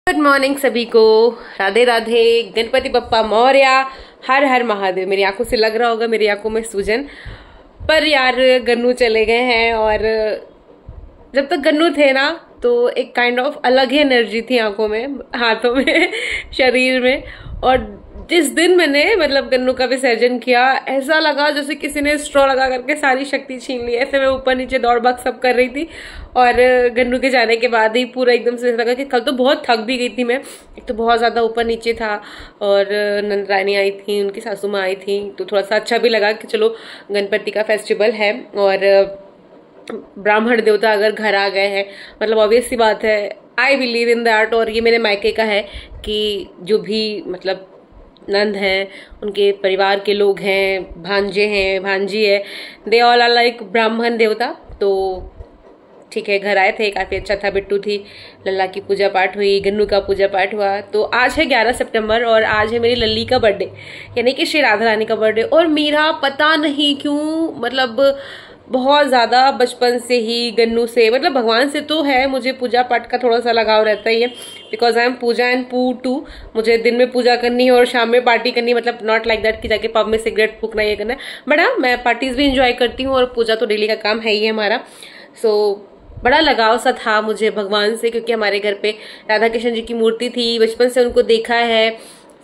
Good morning सभी को। राधे राधे, गणपति बप्पा मौर्य, हर हर महादेव। मेरी आंखों से लग रहा होगा मेरी आंखों में सूजन, पर यार गन्नू चले गए हैं और जब तक गन्नू थे ना तो एक काइंड ऑफ अलग ही एनर्जी थी आंखों में, हाथों में, शरीर में। और जिस दिन मैंने मतलब गन्नू का विसर्जन किया, ऐसा लगा जैसे किसी ने स्ट्रॉ लगा करके सारी शक्ति छीन ली। ऐसे मैं ऊपर नीचे दौड़ भाग सब कर रही थी और गन्नू के जाने के बाद ही पूरा एकदम से लगा कि कल तो बहुत थक भी गई थी मैं। एक तो बहुत ज़्यादा ऊपर नीचे था और नंदरानी आई थी, उनकी सासू माँ आई थी, तो थोड़ा सा अच्छा भी लगा कि चलो गणपति का फेस्टिवल है और ब्राह्मण देवता अगर घर आ गए हैं, मतलब ऑब्वियस सी बात है, आई बिलीव इन दैट। और ये मेरे मायके का है कि जो भी मतलब नंद हैं, उनके परिवार के लोग हैं, भांजे हैं, भांजी है, दे ऑल आर लाइक ब्राह्मण देवता। तो ठीक है, घर आए थे, काफ़ी अच्छा था। बिट्टू थी, लल्ला की पूजा पाठ हुई, गन्नू का पूजा पाठ हुआ। तो आज है 11 सितंबर और आज है मेरी लल्ली का बर्थडे, यानी कि श्री राधा रानी का बर्थडे। और मेरा पता नहीं क्यों मतलब बहुत ज़्यादा बचपन से ही गन्नू से, मतलब भगवान से तो है, मुझे पूजा पाठ का थोड़ा सा लगाव रहता ही है, because I am Pooja and poo too. मुझे दिन में पूजा करनी है और शाम में पार्टी करनी है, मतलब नॉट लाइक दैट कि जाके पब में सिगरेट फूकना ये करना है, बट हाँ मैं पार्टीज भी इंजॉय करती हूँ और पूजा तो डेली का काम है ही है हमारा। सो बड़ा लगाव सा था मुझे भगवान से, क्योंकि हमारे घर पे राधा कृष्ण जी की मूर्ति थी, बचपन से उनको देखा है।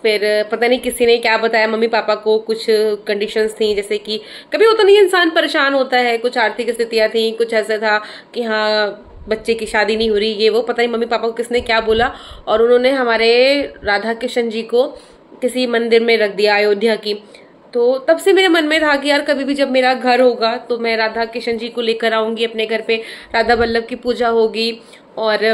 फिर पता नहीं किसी ने क्या बताया मम्मी पापा को, कुछ कंडीशंस थी, जैसे कि कभी होता नहीं इंसान परेशान होता है, कुछ आर्थिक स्थितियां थी, कुछ ऐसा था कि हाँ बच्चे की शादी नहीं हो रही, ये वो, पता नहीं मम्मी पापा को किसने क्या बोला, और उन्होंने हमारे राधा कृष्ण जी को किसी मंदिर में रख दिया अयोध्या की। तो तब से मेरे मन में था कि यार कभी भी जब मेरा घर होगा तो मैं राधा कृष्ण जी को लेकर आऊंगी अपने घर पे, राधा वल्लभ की पूजा होगी। और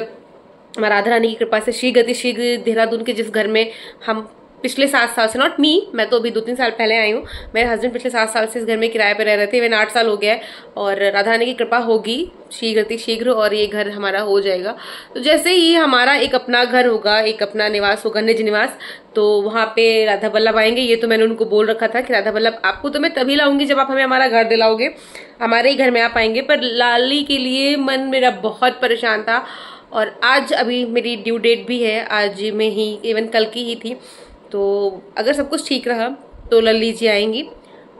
मैं राधा रानी की कृपा से शीघ्र देहरादून के जिस घर में हम पिछले 7 साल से, नॉट मी, मैं तो अभी 2-3 साल पहले आई हूँ, मेरे हस्बैंड पिछले 7 साल से इस घर में किराए पे रह रहे थे, इवन 8 साल हो गया है। और राधा रानी की कृपा होगी शीघ्र और ये घर हमारा हो जाएगा। तो जैसे ही हमारा एक अपना घर होगा, एक अपना निवास होगा, निज निवास, तो वहाँ पे राधा वल्लभ आएंगे। ये तो मैंने उनको बोल रखा था कि राधा वल्लभ आपको तो मैं तभी लाऊंगी जब आप हमें हमारा घर दिलाओगे, हमारे ही घर में आप आएंगे। पर लाली के लिए मन मेरा बहुत परेशान था और आज अभी मेरी ड्यू डेट भी है, आज में ही, इवन कल की ही थी। तो अगर सब कुछ ठीक रहा तो लल्ली जी आएंगी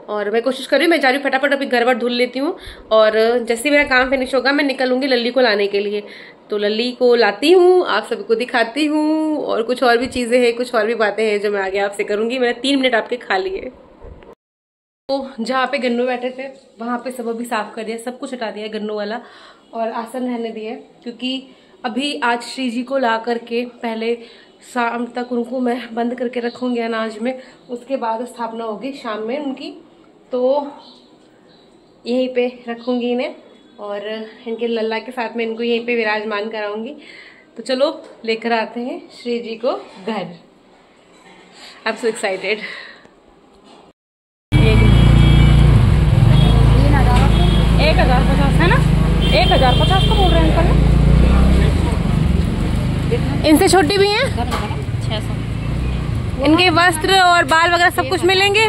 और मैं कोशिश कर रही हूँ, मैं जा रही हूँ फटाफट अभी घर वर धुल लेती हूँ और जैसे मेरा काम फिनिश होगा मैं निकलूंगी लल्ली को लाने के लिए। तो लल्ली को लाती हूँ, आप सबको दिखाती हूँ और कुछ और भी चीज़ें हैं, कुछ और भी बातें हैं जो मैं आगे आपसे करूँगी। मैंने 3 मिनट आपके खा लिए। तो जहाँ पे गन्नू बैठे थे वहाँ पे सब अभी साफ कर दिया, सब कुछ हटा दिया गन्नू वाला और आसन रहने दिए, क्योंकि अभी आज श्री जी को ला करके पहले शाम तक उनको मैं बंद करके रखूँगी अनाज में, उसके बाद स्थापना होगी शाम में उनकी। तो यहीं पे रखूँगी इन्हें और इनके लल्ला के साथ में इनको यहीं पे विराजमान कराऊँगी। तो चलो लेकर आते हैं श्री जी को घर। I am so excited. 1050 है ना, 1050 तो बोल रहे हैं अंकल। इनसे छोटी भी हैं 600। इनके वस्त्र और बाल वगैरह सब कुछ मिलेंगे।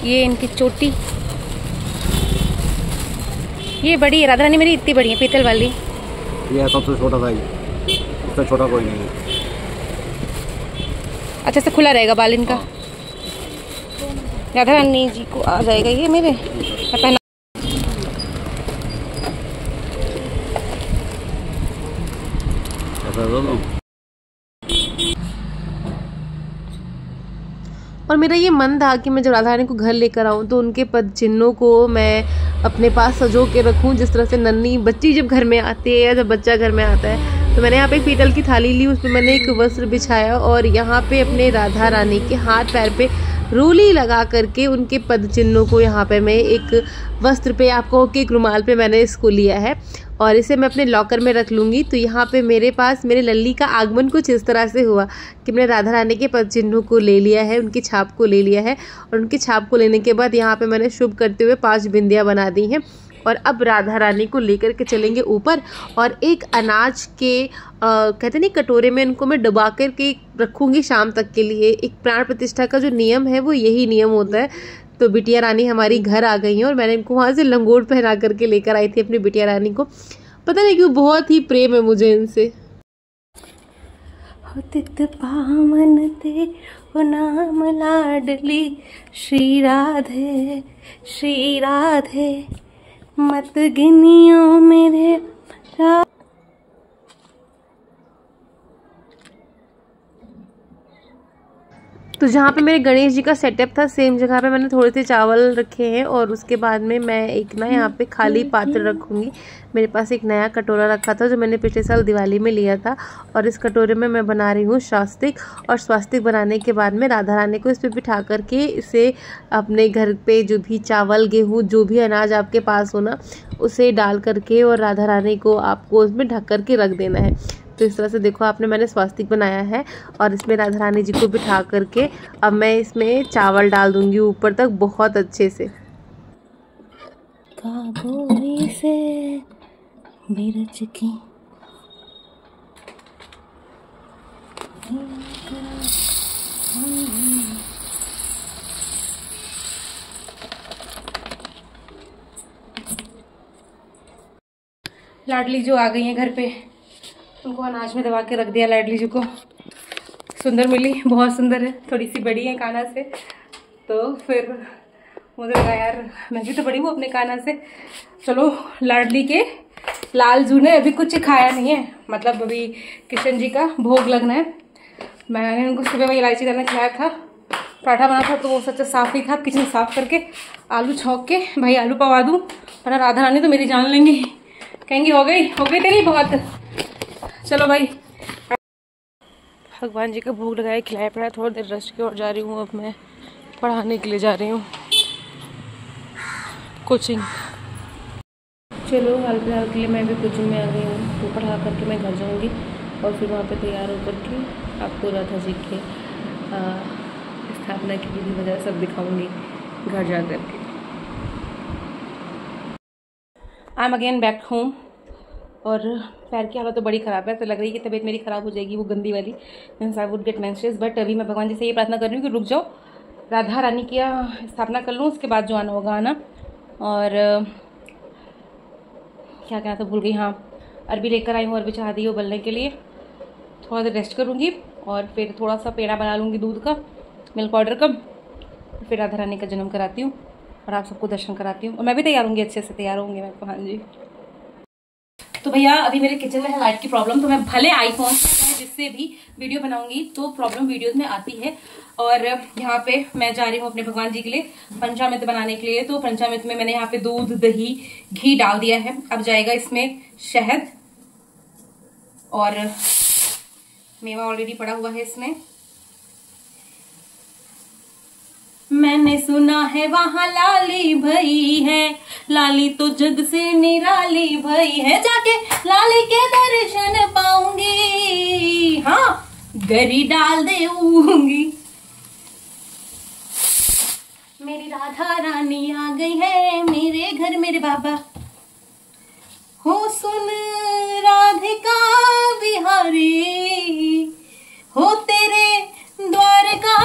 ये इनकी चोटी, ये बड़ी है, राधा रानी मेरी इतनी बड़ी है, पीतल वाली। ये सबसे छोटा था, इससे छोटा कोई नहीं है। अच्छा से खुला रहेगा बाल इनका। राधा रानी जी को आ जाएगा ये मेरे पहना। और मेरा ये मन था कि मैं जब राधा रानी को घर लेकर आऊँ तो उनके पद चिन्हों को मैं अपने पास सजो के रखूँ, जिस तरह से नन्ही बच्ची जब घर में आती है या जब बच्चा घर में आता है। तो मैंने यहाँ पे एक पीतल की थाली ली, उसमें मैंने एक वस्त्र बिछाया और यहाँ पे अपने राधा रानी के हाथ पैर पे रोली लगा करके उनके पद चिन्हों को यहाँ पे मैं एक वस्त्र पे, आपको एक रुमाल पे मैंने इसको लिया है और इसे मैं अपने लॉकर में रख लूँगी। तो यहाँ पे मेरे पास मेरे लल्ली का आगमन कुछ इस तरह से हुआ कि मैंने राधा रानी के पद चिन्हों को ले लिया है, उनकी छाप को ले लिया है और उनकी छाप को लेने के बाद यहाँ पे मैंने शुभ करते हुए 5 बिंदियाँ बना दी हैं। और अब राधा रानी को लेकर के चलेंगे ऊपर और एक अनाज के कहते नहीं कटोरे में इनको मैं डुबा कर के रखूँगी शाम तक के लिए। एक प्राण प्रतिष्ठा का जो नियम है वो यही नियम होता है। तो बिटिया रानी हमारी घर आ गई हैं और मैंने इनको वहाँ से लंगोट पहना करके लेकर आई थी अपनी बिटिया रानी को। पता नहीं क्यों बहुत ही प्रेम है मुझे इनसे। तित पावन ते ओ नाम लाडली श्री राधे मत गिनियो मेरे। तो जहाँ पे मेरे गणेश जी का सेटअप था सेम जगह पे मैंने थोड़े से चावल रखे हैं और उसके बाद में मैं एक ना यहाँ पे खाली पात्र रखूँगी। मेरे पास एक नया कटोरा रखा था जो मैंने पिछले साल दिवाली में लिया था और इस कटोरे में मैं बना रही हूँ स्वास्तिक। और स्वास्तिक बनाने के बाद में राधा रानी को इस पर बिठा करके इसे अपने घर पे जो भी चावल गेहूँ जो भी अनाज आपके पास हो ना उसे डाल करके और राधा रानी को आपको उसमें ढक करके रख देना है। तो इस तरह से देखो आपने मैंने स्वास्तिक बनाया है और इसमें राधा रानी जी को बिठा करके अब मैं इसमें चावल डाल दूंगी ऊपर तक बहुत अच्छे से। कागोरी से बिरज की लाडली जो आ गई है घर पे, उनको अनाज में दबा के रख दिया। लाडली जी को सुंदर मिली, बहुत सुंदर है, थोड़ी सी बड़ी है कान्हा से, तो फिर मुझे लगा यार मैं भी तो बड़ी हूँ अपने कान्हा से। चलो लाडली के लाल जू ने अभी कुछ खाया नहीं है, मतलब अभी किशन जी का भोग लगना है। मैंने उनको सुबह वही इलायची दाना खिलाया था, पराठा बना था तो वो सच्चा साफ ही था। किचन साफ करके आलू छौंक के भाई आलू पवा दूँ, वरना राधा रानी तो मेरी जान लेंगी, कहेंगी हो गई तेरी बहुत। चलो भाई भगवान जी का भोग लगाया, खिलाया पड़ा, थोड़ी देर रेस्ट की ओर जा रही हूँ। अब मैं पढ़ाने के लिए जा रही हूँ कोचिंग। चलो हाल फिलहाल के लिए मैं भी कोचिंग में आ गई हूँ, तो पढ़ा करके मैं घर जाऊँगी और फिर वहाँ पे तैयार होकर के आपको राधा जी के स्थापना की विधि वगैरह सब दिखाऊँगी घर जा करके। I am again back home और पैर की हालत तो बड़ी ख़राब है, तो लग रही है कि तबीयत मेरी ख़राब हो जाएगी, वो गंदी वाली, means I would get menstruous. But अभी मैं भगवान जी से ये प्रार्थना कर रही हूँ कि रुक जाओ, राधा रानी की स्थापना कर लूँ, उसके बाद जो आना होगा आना। और क्या कहना था भूल गई, हाँ अरबी लेकर आई हूँ, अरबी चढ़ा दी हो उबलने के लिए। थोड़ा देर रेस्ट करूँगी और फिर थोड़ा सा पेड़ा बना लूँगी दूध का, मिल्क पाउडर का, फिर राधा रानी का जन्म कराती हूँ और आप सबको दर्शन कराती हूँ। और मैं भी तैयार होंगी, अच्छे से तैयार होंगी मैं। हाँ जी। तो भैया अभी मेरे किचन में है लाइट की प्रॉब्लम, तो मैं भले आईफोन से जिससे भी वीडियो बनाऊंगी तो प्रॉब्लम वीडियोस में आती है। और यहाँ पे मैं जा रही हूँ अपने भगवान जी के लिए पंचामृत बनाने के लिए। तो पंचामृत में मैंने यहाँ पे दूध दही घी डाल दिया है। अब जाएगा इसमें शहद और मेवा ऑलरेडी पड़ा हुआ है इसमें। मैंने सुना है वहां लाली भई है, लाली तो जग से निराली भई है, जाके लाली के दर्शन पाऊंगी, हाँ गरी डाल देऊंगी। मेरी राधा रानी आ गई है मेरे घर मेरे बाबा, हो सुन राधिका बिहारी, हो तेरे द्वार का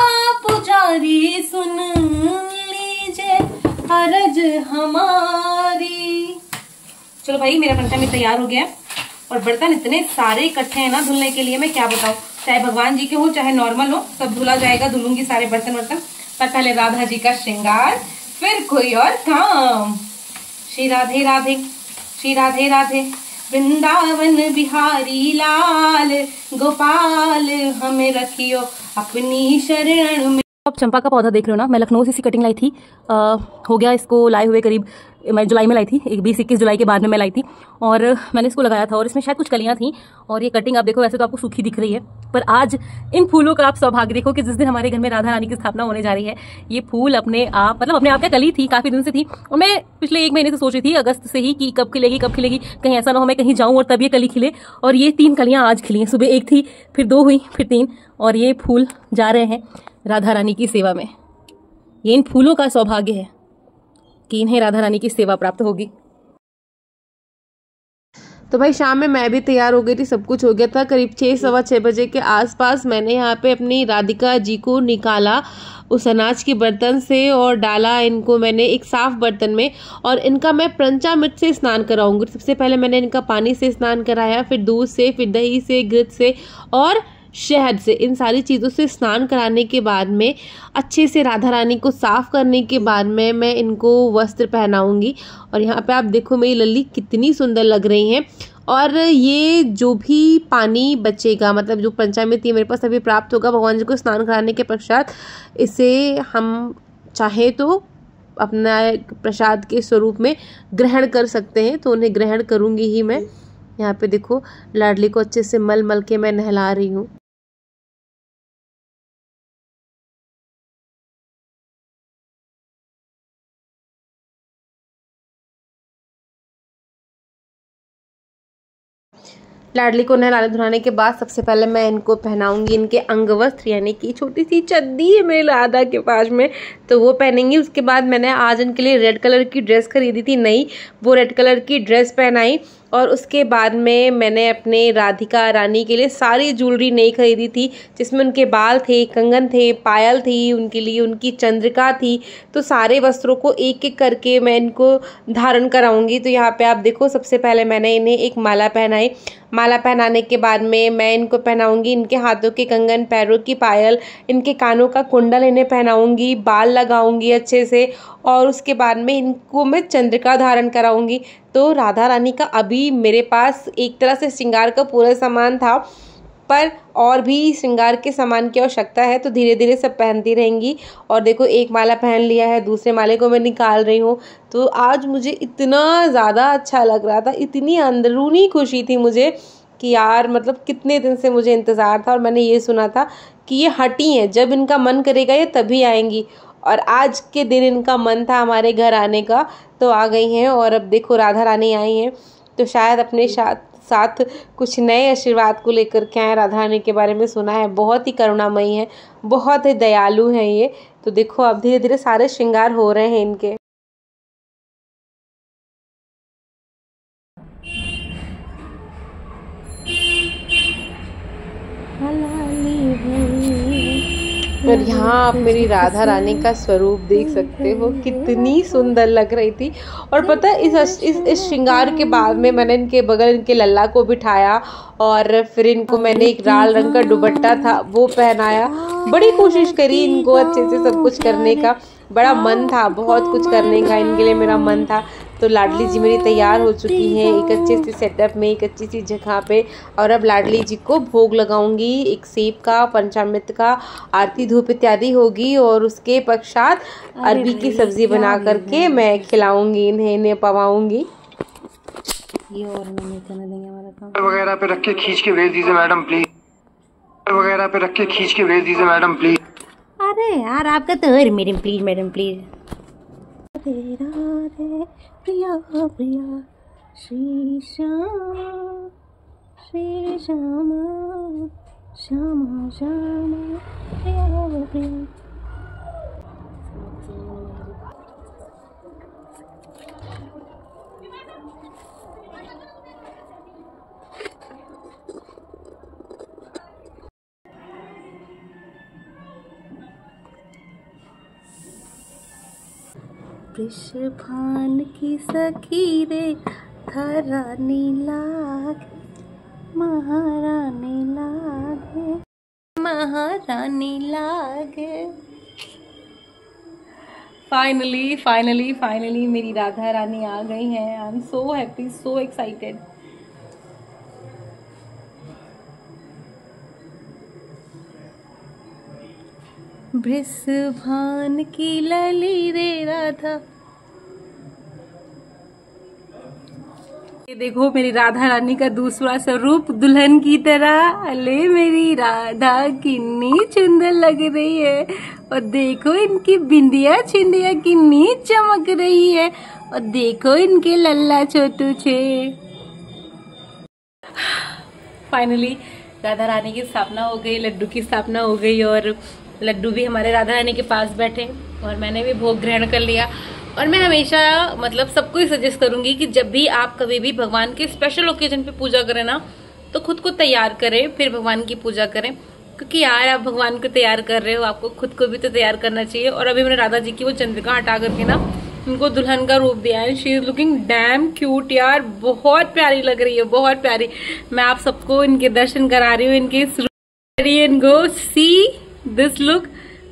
पुजारी, सुन लीजिए अरज हमारी। चलो भाई मेरा पंचामृत तैयार हो गया और बर्तन इतने सारे इकट्ठे हैं ना धुलने के लिए, मैं क्या बताऊं, चाहे भगवान जी के हो चाहे नॉर्मल हो, सब धुला जाएगा, धुलूंगी सारे बर्तन वर्तन। पर पहले राधा जी का श्रृंगार, फिर कोई और काम। श्री राधे राधे, श्री राधे राधे, वृंदावन बिहारी लाल गोपाल, हमें रखियो अपनी शरण में। आप चंपा का पौधा देख रहे हो ना, मैं लखनऊ से इसी कटिंग लाई थी, हो गया इसको लाए हुए करीब, मैं जुलाई में लाई थी, 20-21 जुलाई के बाद में मैं लाई थी और मैंने इसको लगाया था और इसमें शायद कुछ कलियां थी। और ये कटिंग आप देखो, वैसे तो आपको सूखी दिख रही है, पर आज इन फूलों का आप सौभाग्य देखो कि जिस दिन हमारे घर में राधा रानी की स्थापना होने जा रही है, ये फूल अपने आप मतलब अपने आप क्या कली थी, काफी दिन से थी। और मैं पिछले 1 महीने से सोच रही थी अगस्त से ही कि कब खिलेगी कब खिलेगी, कहीं ऐसा ना हो मैं कहीं जाऊं और तब ये कली खिले। और ये 3 कलियां आज खिली हैं, सुबह 1 थी, फिर 2 हुई, फिर 3, और ये फूल जा रहे हैं राधा रानी की सेवा में। ये इन फूलों का सौभाग्य है कि इन्हें राधा रानी की सेवा प्राप्त होगी। तो भाई शाम में मैं भी तैयार हो गई थी, सब कुछ हो गया था। करीब 6-6:15 बजे के आसपास मैंने यहाँ पे अपनी राधिका जी को निकाला उस अनाज के बर्तन से और डाला इनको मैंने एक साफ बर्तन में, और इनका मैं पंचामृत से स्नान कराऊंगी। सबसे पहले मैंने इनका पानी से स्नान कराया, फिर दूध से, फिर दही से, घृत से और शहद से। इन सारी चीज़ों से स्नान कराने के बाद में अच्छे से राधा रानी को साफ करने के बाद में मैं इनको वस्त्र पहनाऊंगी। और यहाँ पे आप देखो मेरी लल्ली कितनी सुंदर लग रही हैं। और ये जो भी पानी बचेगा, मतलब जो पंचामृत ये मेरे पास अभी प्राप्त होगा भगवान जी को स्नान कराने के पश्चात, इसे हम चाहे तो अपना प्रसाद के स्वरूप में ग्रहण कर सकते हैं। तो उन्हें ग्रहण करूँगी ही मैं। यहाँ पे देखो लाडली को अच्छे से मल मल के मैं नहला रही हूँ। लाडली को नहलाने धुलाने के बाद सबसे पहले मैं इनको पहनाऊंगी इनके अंग वस्त्र, यानी कि छोटी सी चड्डी है मेरे राधा के पास में, तो वो पहनेंगी। उसके बाद मैंने आज इनके लिए रेड कलर की ड्रेस खरीदी थी नई, वो रेड कलर की ड्रेस पहनाई। और उसके बाद में मैंने अपने राधिका रानी के लिए सारी ज्वेलरी नई खरीदी थी, जिसमें उनके बाल थे, कंगन थे, पायल थी, उनके लिए उनकी चंद्रिका थी। तो सारे वस्त्रों को एक एक करके मैं इनको धारण कराऊंगी। तो यहाँ पे आप देखो सबसे पहले मैंने इन्हें एक माला पहनाई। माला पहनाने के बाद में मैं इनको पहनाऊंगी इनके हाथों के कंगन, पैरों की पायल, इनके कानों का कुंडल इन्हें पहनाऊंगी, बाल लगाऊंगी अच्छे से, और उसके बाद में इनको मैं चंद्रिका धारण कराऊंगी। तो राधा रानी का अभी मेरे पास एक तरह से श्रृंगार का पूरा सामान था, पर और भी श्रृंगार के सामान की आवश्यकता है, तो धीरे धीरे सब पहनती रहेंगी। और देखो एक माला पहन लिया है, दूसरे माले को मैं निकाल रही हूँ। तो आज मुझे इतना ज़्यादा अच्छा लग रहा था, इतनी अंदरूनी खुशी थी मुझे कि यार मतलब कितने दिन से मुझे इंतज़ार था। और मैंने ये सुना था कि ये हटी हैं, जब इनका मन करेगा ये तभी आएंगी, और आज के दिन इनका मन था हमारे घर आने का, तो आ गई हैं। और अब देखो राधा रानी आई हैं, तो शायद अपने साथ कुछ नए आशीर्वाद को लेकर के आए। राधा रानी के बारे में सुना है बहुत ही करुणामयी है, बहुत ही दयालु हैं ये। तो देखो अब धीरे धीरे सारे श्रृंगार हो रहे हैं इनके। और यहाँ आप मेरी राधा रानी का स्वरूप देख सकते हो, कितनी सुंदर लग रही थी। और पता है इस श्रृंगार के बाद में मैंने इनके बगल इनके लल्ला को बिठाया, और फिर इनको मैंने एक लाल रंग का दुपट्टा था वो पहनाया। बड़ी कोशिश करी इनको अच्छे से सब कुछ करने का, बड़ा मन था, बहुत कुछ करने का इनके लिए मेरा मन था। तो लाडली जी मेरी तैयार हो चुकी हैं एक अच्छे से सेटअप में, एक अच्छी सी जगह पे। और अब लाडली जी को भोग लगाऊंगी, एक सेब का, पंचामृत का, आरती धूप इत्यादि होगी, और उसके पश्चात अरबी की सब्जी बना करके मैं खिलाऊंगी इन्हें पवाऊंगी। ये और नहीं करने देंगे हमारा काम। वगैरह पे रख के खींच के भेज दीजिए मैडम प्लीज, वगैरह पे रख के खींच के भेज दीजिए मैडम प्लीज। अरे यार आपका तो है madam please, madam please. Radhe Priya Priya Shri Shyam Shri Shyama Shyama Shyama Priya Priya. Vrishbhan की सखी रे धरानी लागे, महारानी लागे, महारानी लागे। फाइनली मेरी राधा रानी आ गई हैं। I am so happy, so excited. Vrishbhan की लली रे राधा। ये देखो मेरी राधा रानी का दूसरा स्वरूप दुल्हन की तरह। अले मेरी राधा कितनी सुंदर लग रही है, और देखो इनकी बिंदिया छिंदिया कितनी चमक रही है, और देखो इनके लल्ला छोटू छे। फाइनली राधा रानी की स्थापना हो गई, लड्डू की स्थापना हो गई, और लड्डू भी हमारे राधा रानी के पास बैठे, और मैंने भी भोग ग्रहण कर लिया। और मैं हमेशा मतलब सबको ही सजेस्ट करूंगी कि जब भी आप कभी भी भगवान के स्पेशल ओकेजन पे पूजा करें ना, तो खुद को तैयार करें फिर भगवान की पूजा करें। क्योंकि यार आप भगवान को तैयार कर रहे हो, आपको खुद को भी तो तैयार करना चाहिए। और अभी मैंने राधा जी की वो चंद्रिका हटा करके ना उनको दुल्हन का रूप दिया है। She is looking dam cute यार, बहुत प्यारी लग रही है, बहुत प्यारी। मैं आप सबको इनके दर्शन करा रही हूँ, इनके गो सी दिस लुक।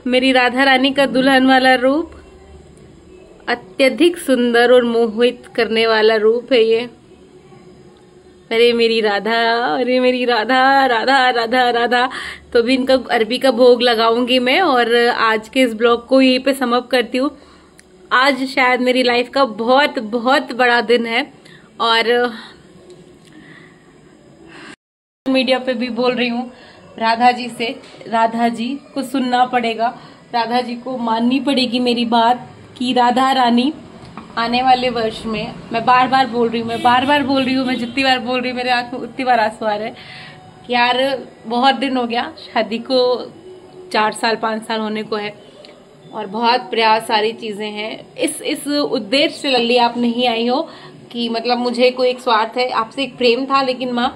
मेरी राधा रानी का दुल्हन वाला रूप, अत्यधिक सुंदर और मोहित करने वाला रूप है ये। अरे मेरी राधा, अरे मेरी राधा, राधा राधा राधा। तो भी इनका अरबी का भोग लगाऊंगी मैं। और आज के इस ब्लॉग को यहीं पे समाप्त करती हूँ। आज शायद मेरी लाइफ का बहुत बहुत बड़ा दिन है और मीडिया पे भी बोल रही हूँ राधा जी से, राधा जी को सुनना पड़ेगा, राधा जी को माननी पड़ेगी मेरी बात कि राधा रानी आने वाले वर्ष में, मैं बार बार बोल रही हूँ, मैं जितनी बार बोल रही हूँ मेरे आंख में उतनी बार आंसू आ रहे हैं कि यार बहुत दिन हो गया शादी को, 4 साल 5 साल होने को है और बहुत प्रयास सारी चीजें हैं। इस उद्देश्य से लल्ली आप नहीं आई हो कि मतलब मुझे कोई एक स्वार्थ है, आपसे एक प्रेम था। लेकिन माँ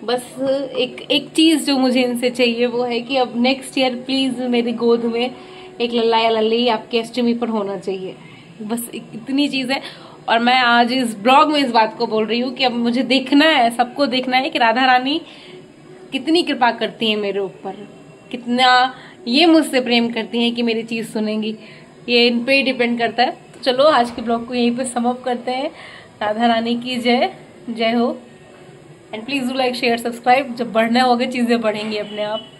बस एक चीज जो मुझे इनसे चाहिए वो है कि अब नेक्स्ट ईयर प्लीज मेरी गोद में एक लल्ला या लल्ली आपके अष्टमी पर होना चाहिए। बस इतनी चीज है। और मैं आज इस ब्लॉग में इस बात को बोल रही हूँ कि अब मुझे देखना है, सबको देखना है कि राधा रानी कितनी कृपा करती है मेरे ऊपर, कितना ये मुझसे प्रेम करती हैं कि मेरी चीज सुनेंगी। ये इन पे ही डिपेंड करता है। तो चलो आज के ब्लॉग को यहीं पे समाप्त करते हैं। राधा रानी की जय, जय हो। And please do like share subscribe. जब बढ़ने होगे चीजें बढ़ेंगी अपने आप।